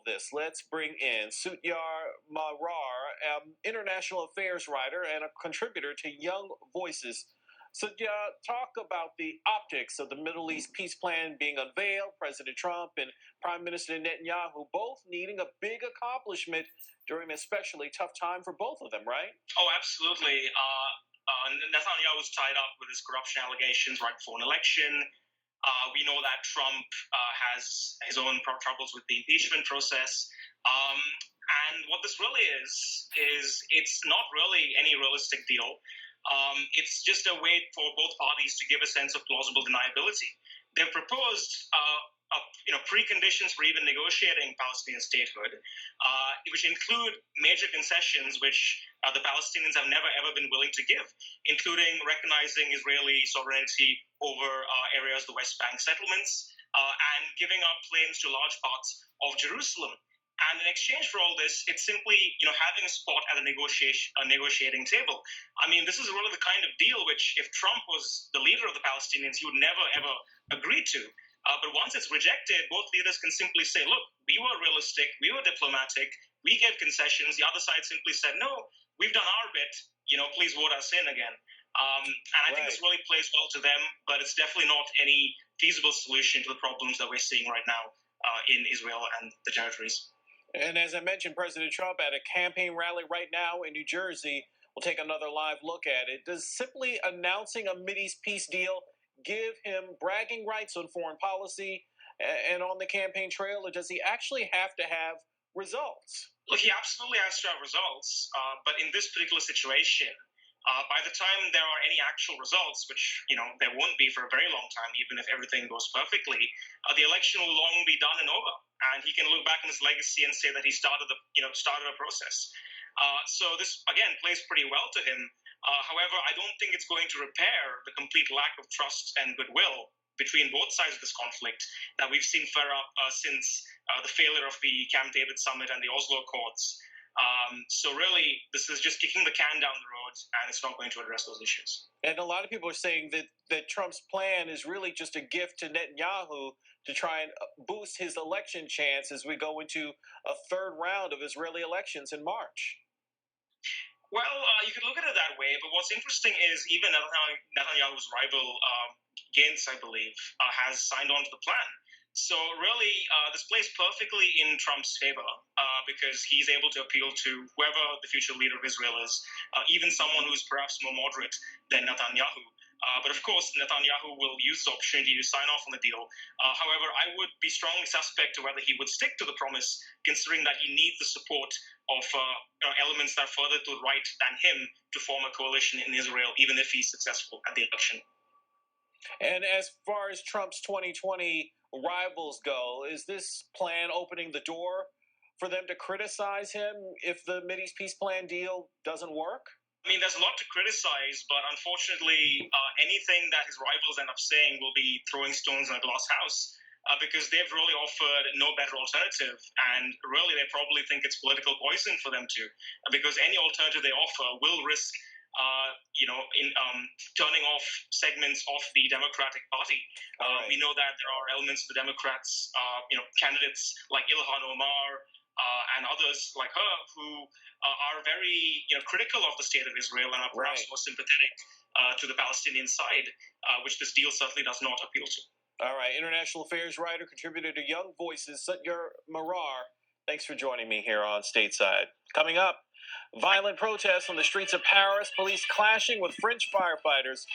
this, let's bring in Satya Marar, international affairs writer and a contributor to Young Voices. Satya, talk about the optics of the Middle East peace plan being unveiled. President Trump and Prime Minister Netanyahu both needing a big accomplishment during an especially tough time for both of them, right? Oh, absolutely. Netanyahu was tied up with his corruption allegations right before an election. We know that Trump has his own troubles with the impeachment process. And what this really is it's not really any realistic deal. It's just a way for both parties to give a sense of plausible deniability. They've proposed preconditions for even negotiating Palestinian statehood, which include major concessions which the Palestinians have never ever been willing to give, including recognizing Israeli sovereignty over areas of the West Bank settlements and giving up claims to large parts of Jerusalem. And in exchange for all this, it's simply having a spot at a negotiating table. I mean, this is really the kind of deal which, if Trump was the leader of the Palestinians, he would never ever agree to. But once it's rejected, both leaders can simply say, look, we were realistic, we were diplomatic, we gave concessions. The other side simply said, no, we've done our bit, please vote us in again. And I think this really plays well to them, but it's definitely not any feasible solution to the problems that we're seeing right now in Israel and the territories. And as I mentioned, President Trump at a campaign rally right now in New Jersey. We'll take another live look at it. Does simply announcing a Mideast peace deal give him bragging rights on foreign policy and on the campaign trail, or does he actually have to have results? Look, he absolutely has to have results, but in this particular situation, by the time there are any actual results, which there won't be for a very long time, even if everything goes perfectly, the election will long be done and over, and he can look back on his legacy and say that he started a process. So this again plays pretty well to him. However, I don't think it's going to repair the complete lack of trust and goodwill between both sides of this conflict that we've seen flare up since the failure of the Camp David summit and the Oslo Accords. So really, this is just kicking the can down the road, and it's not going to address those issues. And a lot of people are saying that Trump's plan is really just a gift to Netanyahu to try and boost his election chance as we go into a third round of Israeli elections in March. Well, you could look at it that way, but what's interesting is even Netanyahu's rival, Gantz, I believe, has signed on to the plan. So really, this plays perfectly in Trump's favor because he's able to appeal to whoever the future leader of Israel is, even someone who's perhaps more moderate than Netanyahu. But of course, Netanyahu will use the opportunity to sign off on the deal. However, I would be strongly suspect to whether he would stick to the promise, considering that he needs the support of elements that are further to the right than him to form a coalition in Israel, even if he's successful at the election. And as far as Trump's 2020 rivals go, is this plan opening the door for them to criticize him if the Mideast peace plan deal doesn't work? I mean, there's a lot to criticize, but unfortunately, anything that his rivals end up saying will be throwing stones in a glass house because they've really offered no better alternative. And really, they probably think it's political poison for them to, because any alternative they offer will risk turning off segments of the Democratic Party. We know that there are elements of the Democrats, candidates like Ilhan Omar and others like her who are very critical of the state of Israel and are perhaps more sympathetic to the Palestinian side, which this deal certainly does not appeal to. All right. International affairs writer, contributor to Young Voices, Satya Marar. Thanks for joining me here on Stateside. Coming up, violent protests on the streets of Paris, police clashing with French firefighters.